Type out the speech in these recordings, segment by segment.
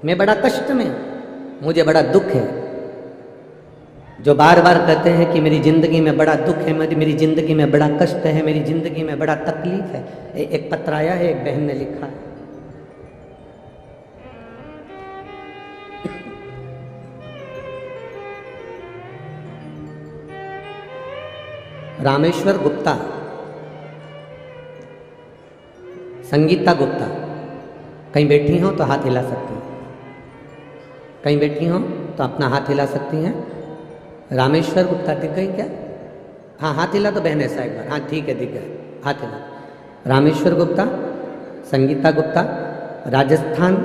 मैं बड़ा कष्ट में, मुझे बड़ा दुख है। जो बार बार कहते हैं कि मेरी जिंदगी में बड़ा दुख है, मेरी जिंदगी में बड़ा कष्ट है, मेरी जिंदगी में बड़ा तकलीफ है। एक पत्र आया है, एक बहन ने लिखा है। रामेश्वर गुप्ता, संगीता गुप्ता, कहीं बैठी हो तो हाथ हिला सकती हैं, कहीं बैठी हो तो अपना हाथ हिला सकती हैं। रामेश्वर गुप्ता दिख गई क्या? हाँ, हाथ हिला तो बहन ऐसा एक बार। हाँ ठीक है, दिख गए, हाथ हिला। रामेश्वर गुप्ता, संगीता गुप्ता, राजस्थान,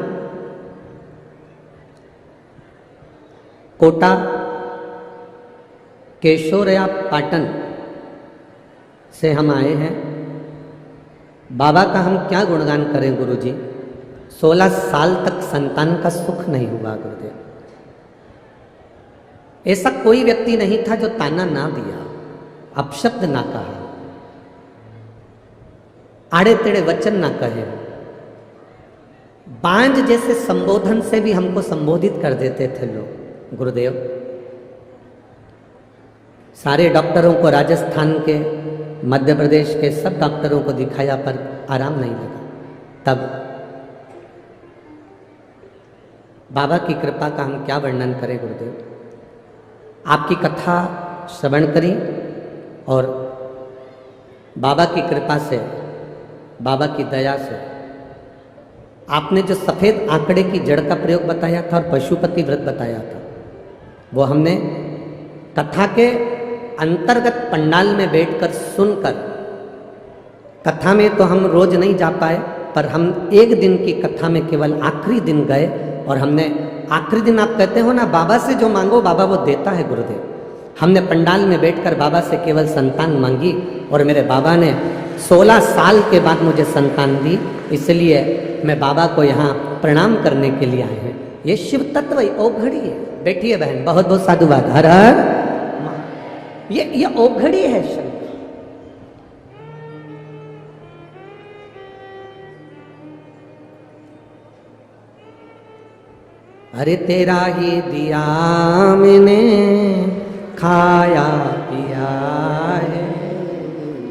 कोटा, केशोरया पाटन से हम आए हैं। बाबा का हम क्या गुणगान करें गुरुजी, 16 साल तक संतान का सुख नहीं हुआ गुरुदेव। ऐसा कोई व्यक्ति नहीं था जो ताना ना दिया, अपशब्द ना कहा, आड़े तेड़े वचन ना कहे। बांझ जैसे संबोधन से भी हमको संबोधित कर देते थे लोग गुरुदेव। सारे डॉक्टरों को, राजस्थान के, मध्य प्रदेश के सब डॉक्टरों को दिखाया पर आराम नहीं लगा। तब बाबा की कृपा का हम क्या वर्णन करें गुरुदेव। आपकी कथा श्रवण करी और बाबा की कृपा से, बाबा की दया से, आपने जो सफेद आंकड़े की जड़ का प्रयोग बताया था और पशुपति व्रत बताया था, वो हमने कथा के अंतर्गत पंडाल में बैठकर सुनकर, कथा में तो हम रोज नहीं जा पाए पर हम एक दिन की कथा में केवल आखिरी दिन गए और हमने आखिरी दिन, आप कहते हो ना बाबा से जो मांगो बाबा वो देता है गुरुदेव। हमने पंडाल में बैठकर बाबा से केवल संतान मांगी और मेरे बाबा ने 16 साल के बाद मुझे संतान दी। इसलिए मैं बाबा को यहाँ प्रणाम करने के लिए आए हैं। ये शिव तत्व ओघड़ी है। बैठिए बहन, बहुत बहुत साधुवाद। हर हर, ये ओघड़ी है शंकर। अरे तेरा ही दिया मैंने खाया पिया है,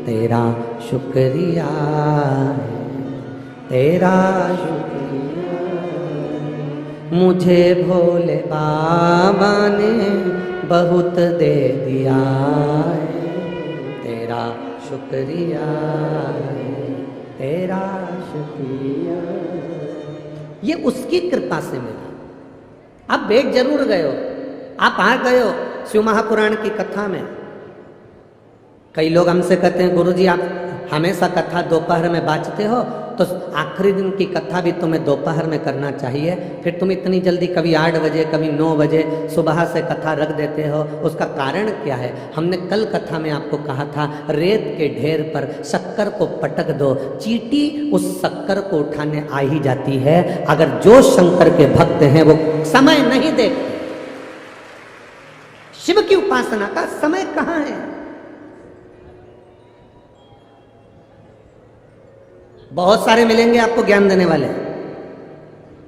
तेरा शुक्रिया है, तेरा शुक्रिया। मुझे भोले बाबा ने बहुत दे दिया है, तेरा शुक्रिया है, तेरा शुक्रिया। ये उसकी कृपा से मिला। आप बैठ जरूर गए हो, आप आ गए हो शिव महापुराण की कथा में। कई लोग हमसे कहते हैं गुरुजी आप हमेशा कथा दोपहर में बाँचते हो, तो आखिरी दिन की कथा भी तुम्हें दोपहर में करना चाहिए। फिर तुम इतनी जल्दी कभी 8 बजे कभी 9 बजे सुबह से कथा रख देते हो, उसका कारण क्या है? हमने कल कथा में आपको कहा था, रेत के ढेर पर शक्कर को पटक दो, चींटी उस शक्कर को उठाने आ ही जाती है। अगर जो शंकर के भक्त हैं वो समय नहीं देखते, शिव की उपासना का समय कहाँ है? बहुत सारे मिलेंगे आपको ज्ञान देने वाले,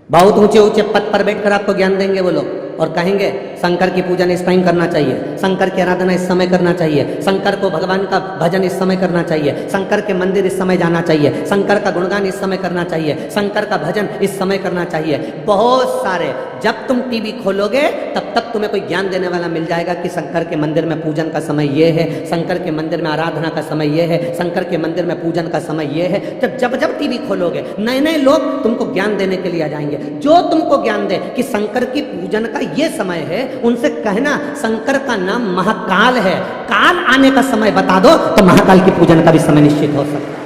बहुत ऊंचे ऊंचे पद पर बैठकर आपको ज्ञान देंगे वो लोग और कहेंगे शंकर की पूजन इस टाइम करना चाहिए, शंकर की आराधना इस समय करना चाहिए, शंकर को भगवान का भजन इस समय करना चाहिए, शंकर के मंदिर इस समय जाना चाहिए, शंकर का गुणगान इस समय करना चाहिए, शंकर का भजन इस समय करना चाहिए। बहुत सारे, जब तुम टीवी खोलोगे तब तक तुम्हें कोई ज्ञान देने वाला मिल जाएगा कि शंकर के मंदिर में पूजन का समय ये है, शंकर के मंदिर में आराधना का समय ये है, शंकर के मंदिर में पूजन का समय ये है। जब टीवी खोलोगे नए नए लोग तुमको ज्ञान देने के लिए आ जाएंगे। जो तुमको ज्ञान दे कि शंकर की पूजन का ये समय है, उनसे कहना शंकर का नाम महाकाल है, काल आने का समय बता दो तो महाकाल की पूजन का भी समय निश्चित हो सकता है।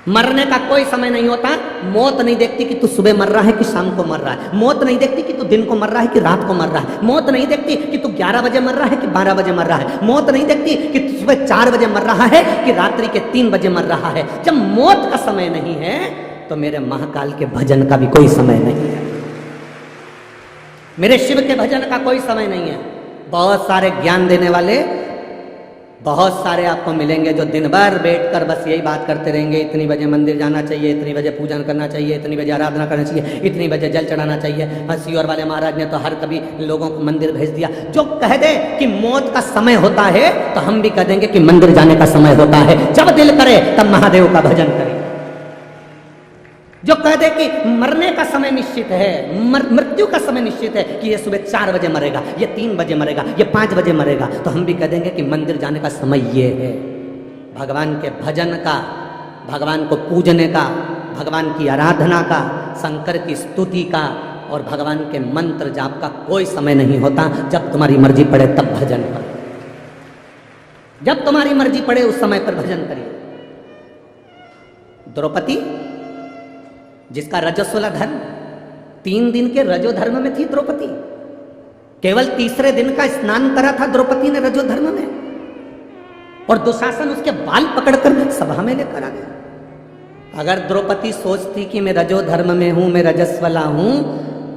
मरने का कोई समय नहीं होता। मौत नहीं देखती कि तू सुबह मर रहा है कि शाम को मर रहा है, मौत नहीं देखती कि तू दिन को मर रहा है कि रात को मर रहा है, मौत नहीं देखती कि तू 11 बजे मर रहा है कि 12 बजे मर रहा है, मौत नहीं देखती कि तू सुबह 4 बजे मर रहा है कि रात्रि के 3 बजे मर रहा है। जब मौत का समय नहीं है तो मेरे महाकाल के भजन का भी कोई समय नहीं है, मेरे शिव के भजन का कोई समय नहीं है। बहुत सारे ज्ञान देने वाले बहुत सारे आपको मिलेंगे जो दिन भर बैठकर बस यही बात करते रहेंगे, इतनी बजे मंदिर जाना चाहिए, इतनी बजे पूजन करना चाहिए, इतनी बजे आराधना करना चाहिए, इतनी बजे जल चढ़ाना चाहिए। हंसी और वाले महाराज ने तो हर कभी लोगों को मंदिर भेज दिया। जो कह दे कि मौत का समय होता है तो हम भी कह देंगे कि मंदिर जाने का समय होता है। जब दिल करे तब महादेव का भजन करें। जो कह दे कि मरने का समय निश्चित है, मृत्यु का समय निश्चित है, कि ये सुबह 4 बजे मरेगा, ये 3 बजे मरेगा, ये 5 बजे मरेगा, तो हम भी कह देंगे कि मंदिर जाने का समय ये है। भगवान के भजन का, भगवान को पूजने का, भगवान की आराधना का, शंकर की स्तुति का और भगवान के मंत्र जाप का कोई समय नहीं होता। जब तुम्हारी मर्जी पड़े तब भजन करो, जब तुम्हारी मर्जी पड़े उस समय पर भजन करिए। द्रौपदी जिसका रजस्वला धर्म, 3 दिन के रजो धर्म में थी द्रौपदी, केवल तीसरे दिन का स्नान करा था द्रौपदी ने रजो धर्म में, और दुशासन उसके बाल पकड़कर सभा में लेकर आ गया। अगर द्रौपदी सोचती कि मैं रजो धर्म में हूं, मैं रजस्वला हूं,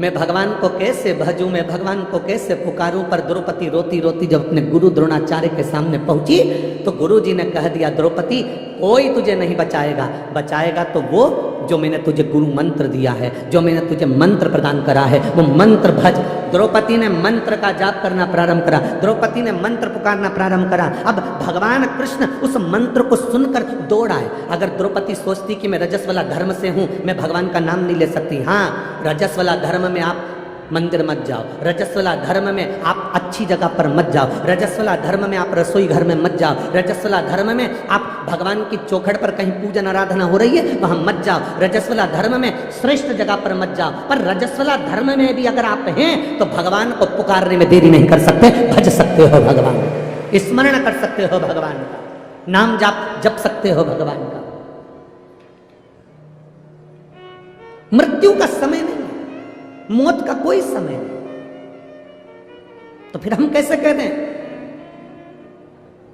मैं भगवान को कैसे भजूं, मैं भगवान को कैसे पुकारूं, पर द्रौपदी रोती रोती जब अपने गुरु द्रोणाचार्य के सामने पहुंची तो गुरु जी ने कह दिया, द्रौपदी कोई तुझे नहीं बचाएगा, बचाएगा तो वो जो मैंने तुझे गुरु मंत्र दिया है, जो मैंने तुझे मंत्र प्रदान करा है, वो मंत्र भज। द्रौपदी ने मंत्र का जाप करना प्रारंभ करा, द्रौपदी ने मंत्र पुकारना प्रारंभ करा। अब भगवान कृष्ण उस मंत्र को सुनकर दौड़ आए। अगर द्रौपदी सोचती कि मैं रजस्वला धर्म से हूं, मैं भगवान का नाम नहीं ले सकती, हाँ, रजस्वला धर्म में आप मंदिर मत जाओ, रजस्वला धर्म में आप अच्छी जगह पर मत जाओ, रजस्वला धर्म में आप रसोई घर में मत जाओ, रजस्वला धर्म में आप भगवान की चौखट पर कहीं पूजन आराधना हो रही है वहां मत जाओ, रजस्वला धर्म में श्रेष्ठ जगह पर मत जाओ। पर रजस्वला धर्म में भी अगर आप हैं तो भगवान को पुकारने में देरी नहीं कर सकते, भज सकते हो भगवान, स्मरण कर सकते हो भगवान का, नाम जप सकते हो भगवान का। मृत्यु का समय नहीं, मौत का कोई समय नहीं, तो फिर हम कैसे कह दें,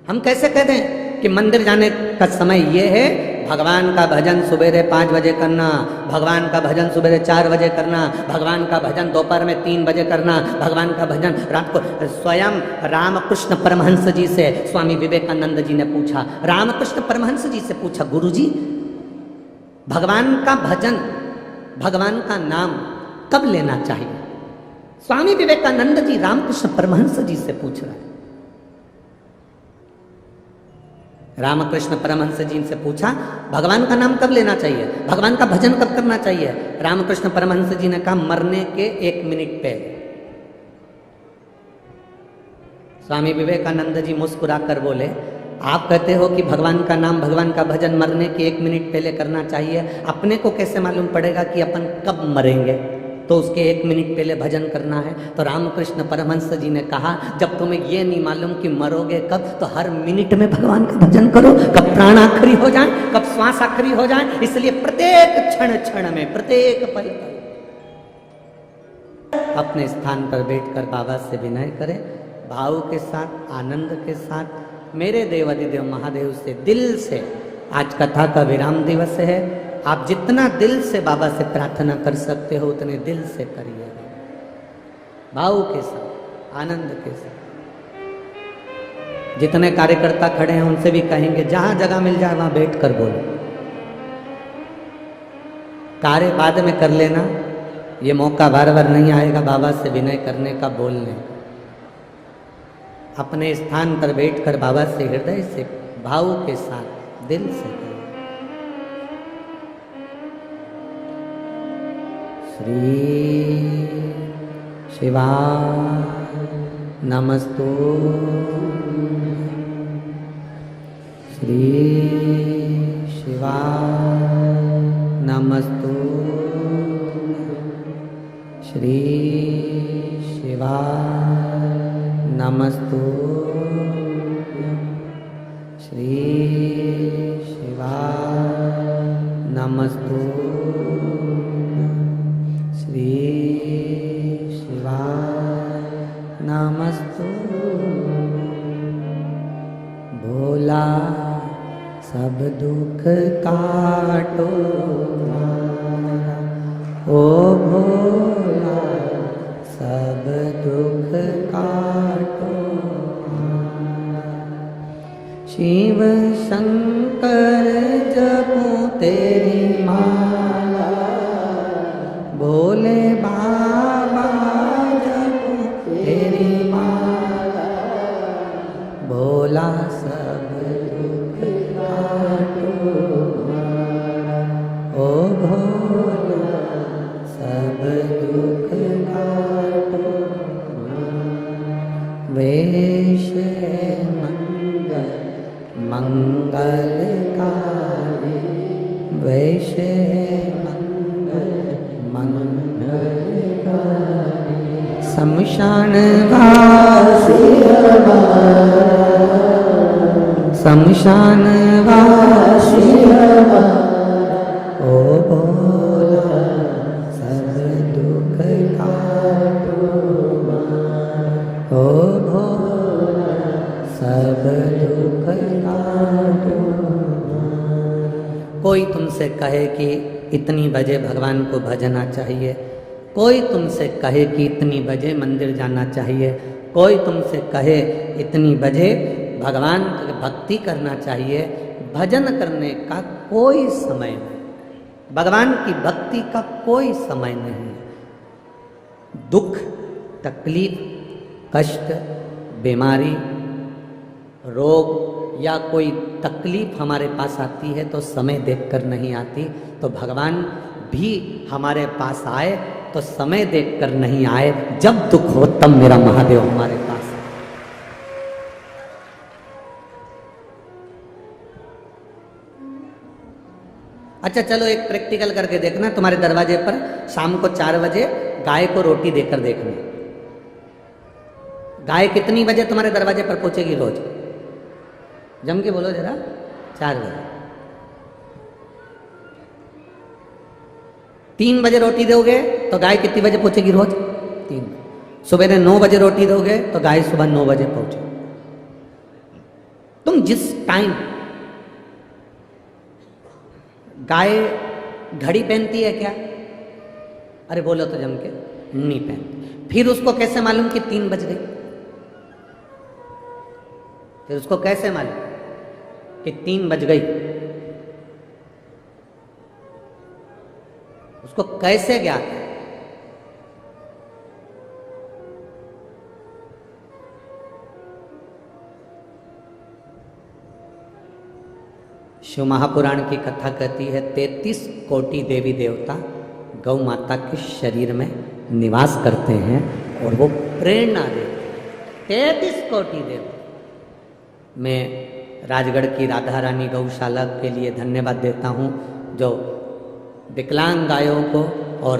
हम कैसे कह दें कि मंदिर जाने का समय ये है, भगवान का भजन सुबेरे 5 बजे करना, भगवान का भजन सुबेरे 4 बजे करना, भगवान का भजन दोपहर में 3 बजे करना, भगवान का भजन रात को। स्वयं रामकृष्ण परमहंस जी से स्वामी विवेकानंद जी ने पूछा, रामकृष्ण परमहंस जी से पूछा, गुरु जी भगवान का भजन, भगवान का नाम कब लेना चाहिए? स्वामी विवेकानंद जी रामकृष्ण परमहंस जी से पूछ रहे हैं। रामकृष्ण परमहंस जी से पूछा, भगवान का नाम कब लेना चाहिए, भगवान का भजन कब करना चाहिए? रामकृष्ण परमहंस जी ने कहा, मरने के 1 मिनट पहले। स्वामी विवेकानंद जी मुस्कुराकर बोले, आप कहते हो कि भगवान का नाम, भगवान का भजन मरने के 1 मिनट पहले करना चाहिए, अपने को कैसे मालूम पड़ेगा कि अपन कब मरेंगे, तो उसके 1 मिनट पहले भजन करना है? तो रामकृष्ण परमहंस जी ने कहा, जब तुम्हें ये नहीं मालूम कि मरोगे कब, तो हर मिनट में भगवान का भजन करो, कब प्राण आखिरी हो जाए, कब श्वास आखिरी हो जाए। इसलिए प्रत्येक क्षण क्षण में, प्रत्येक पल अपने स्थान पर बैठकर बाबा से विनय करें, भाव के साथ, आनंद के साथ। मेरे देव अधिदेव महादेव से दिल से, आज कथा का विराम दिवस है, आप जितना दिल से बाबा से प्रार्थना कर सकते हो उतने दिल से करिए, भाव के साथ, आनंद के साथ। जितने कार्यकर्ता खड़े हैं उनसे भी कहेंगे, जहां जगह मिल जाए वहां बैठ कर बोलो, कार्य बाद में कर लेना, ये मौका बार बार नहीं आएगा बाबा से विनय करने का, बोलने। अपने स्थान पर बैठकर बाबा से हृदय से, भाव के साथ, दिल से करें। श्री शिवाय नमस्तु, श्री शिवाय नमस्तु, श्री शिवाय नमस्तु, श्री शिवाय नमस्तु, श्री शिवाय नमस्तु। भोला सब दुख काटो मारा, ओ भोला सब दुख काटो मारा। कलकाली वैसे शमशान वासी शमशान वासी ओ भोला सब दुख काटो ओ भोला सब दुख काटो। कोई तुमसे कहे कि इतनी बजे भगवान को भजना चाहिए, कोई तुमसे कहे कि इतनी बजे मंदिर जाना चाहिए, कोई तुमसे कहे इतनी बजे भगवान की भक्ति करना चाहिए, भजन करने का कोई समय नहीं, भगवान की भक्ति का कोई समय नहीं। दुख, तकलीफ, कष्ट, बीमारी, रोग या कोई तकलीफ हमारे पास आती है तो समय देखकर नहीं आती, तो भगवान भी हमारे पास आए तो समय देखकर नहीं आए, जब दुख हो तब मेरा महादेव हमारे पास है। अच्छा चलो एक प्रैक्टिकल करके देखना, तुम्हारे दरवाजे पर शाम को 4 बजे गाय को रोटी देकर देखना। गाय कितनी बजे तुम्हारे दरवाजे पर पहुंचेगी रोज? जम के बोलो जरा। 4 बजे। 3 बजे रोटी दोगे तो गाय कितनी बजे पहुंचेगी रोज? 3। सुबह 9 बजे रोटी दोगे तो गाय सुबह 9 बजे पहुंचे। तुम जिस टाइम, गाय घड़ी पहनती है क्या? अरे बोलो तो जम के, नहीं पहनती। फिर उसको कैसे मालूम कि 3 बज गई? फिर उसको कैसे मालूम कि 3 बज गई? उसको कैसे ज्ञात है? शिव महापुराण की कथा कहती है 33 कोटि देवी देवता गौ माता के शरीर में निवास करते हैं और वो प्रेरणा देते हैं। 33 कोटि देवता। मैं राजगढ़ की राधा रानी गौशाला के लिए धन्यवाद देता हूँ, जो विकलांग गायों को और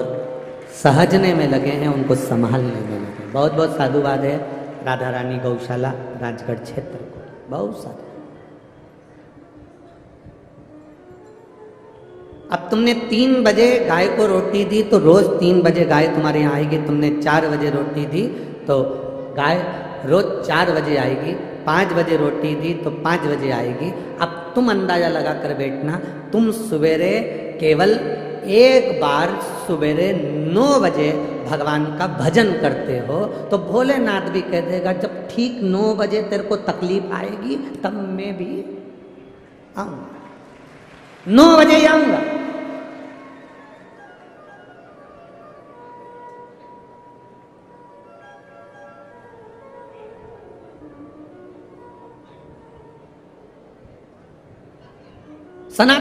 सहजने में लगे हैं, उनको संभालने में लगे हैं। बहुत बहुत साधुवाद है राधा रानी गौशाला राजगढ़ क्षेत्र को, बहुत साधु। अब तुमने 3 बजे गाय को रोटी दी तो रोज 3 बजे गाय तुम्हारे यहाँ आएगी। तुमने 4 बजे रोटी दी तो गाय रोज 4 बजे आएगी। 5 बजे रोटी दी तो 5 बजे आएगी। अब तुम अंदाजा लगा कर बैठना, तुम सवेरे केवल एक बार सवेरे 9 बजे भगवान का भजन करते हो तो भोलेनाथ भी कह देगा जब ठीक 9 बजे तेरे को तकलीफ आएगी तब मैं भी आऊंगा, 9 बजे ही आऊंगा।